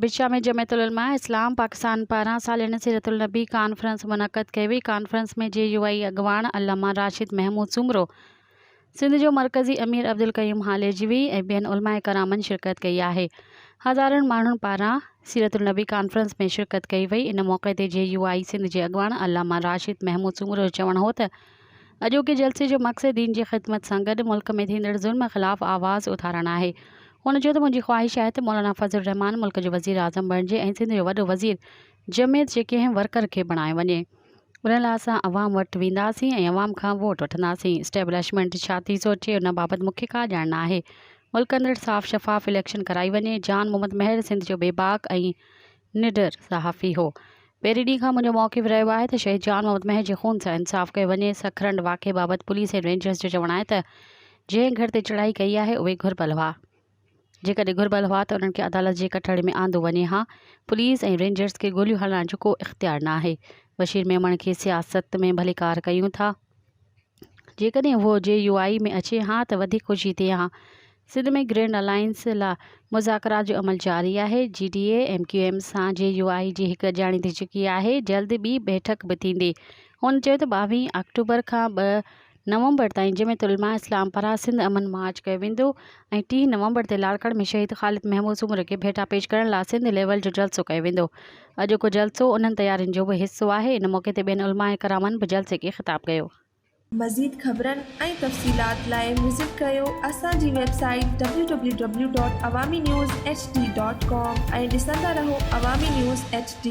Visa में जमियतुल उलमा इस्लाम पाकिस्तान पारां सालियाना सीरतुल नबी कॉन्फ्रेंस मुनक़द कई वई। कॉन्फ्रेंस में JUI अगवान अल्लामा राशिद महमूद सुमरो, सिंध जो मरकज़ी अमीर अब्दुल कयूम हालेजवी ऐं ॿियनि उलमा करामनि शिरकत कई आहे। हज़ारनि माण्हुनि पारां सीरतुल नबी कॉन्फ्रेंस में शिरकत कई वई। इन मौक़े ते JUI सिंध जे अगवान अल्लामा राशिद महमूद सुमरो जो चवणु हो त अॼोके जलसे जो मक़सदु दीन जी ख़िदमत सां गॾु मुल्क में थींदड़ ज़ुल्म ख़िलाफ़ आवाज़ उथारणु आहे। हुन चयो त मुंहिंजी ख़्वाहिश आहे त मौलाना फज़लुर रहमान मुल्क जो वज़ीर आज़म बणिजे ऐं सिंध जो वॾो वज़ीर जमियत जे कंहिं वर्कर खे बणायो वञे। उन लाइ असां अवाम वटि वेंदासीं ऐं अवाम खां वोट वठंदासीं। इस्टेब्लिशमेंट छा थी सोचे उन बाबति मूंखे का ॼाण न आहे। मुल्क अंदरि साफ़ शफ़ाफ़ इलेक्शन कराई वञे। जान मोहम्मद महर सिंध जो बेबाक ऐं निडर सहाफ़ी हो। पहिरीं ॾींहं खां मुंहिंजो मौक़िफ़ रहियो आहे त शहीद जान मोहम्मद महर जे खून सां इंसाफ़ कयो वञे। सखरंड वाक़े बाबति पुलिस ऐं रेंजर्स जो चवणु आहे त जंहिं घर ते चढ़ाई कई आहे उहे घुरिबल हुआ। जेकॾहिं घुरिबल हुआ त उन्हनि खे अदालत जे कठड़े में आंदो वञे हा। पुलिस ऐं रेंजर्स खे गोलियूं हलाइण जो को इख़्तियार न आहे। बशीर मेमण खे सियासत में भले कार कयूं था। जेकॾहिं उहो JUI में अचे हा त वधीक ख़ुशी थिए हा। सिंध में ग्रैंड अलायंस लाइ मुज़ाकरात जो अमल जारी आहे। GDA MQM सां JUI जी हिकु ॼाणी थी चुकी आहे। जल्द ॿी बैठक बि थींदी। हुन चयो त 22 अक्टूबर खां 2 नवंबर ताईं जमियतुल उलमा इस्लाम पारां सिंध अमन मार्च कयो वेंदो ऐं 3 नवंबर ते लाड़काणे में शहीद ख़ालिद महमूद सुमर खे भेटा पेश करण लाइ सिंध लेवल जो जलसो कयो वेंदो। अॼोको जलसो उन्हनि तयारियुनि जो बि हिसो आहे। इन मौक़े ते ॿियनि उलमा करामनि बि जलसे खे ख़िताब कयो। मज़ीद ख़बरनि ऐं तफ़सीलात लाइ विज़िट कयो असांजी वेबसाइट www.awamiNewsHD.com ऐं ॾिसंदा रहो अवामी न्यूज़ HD।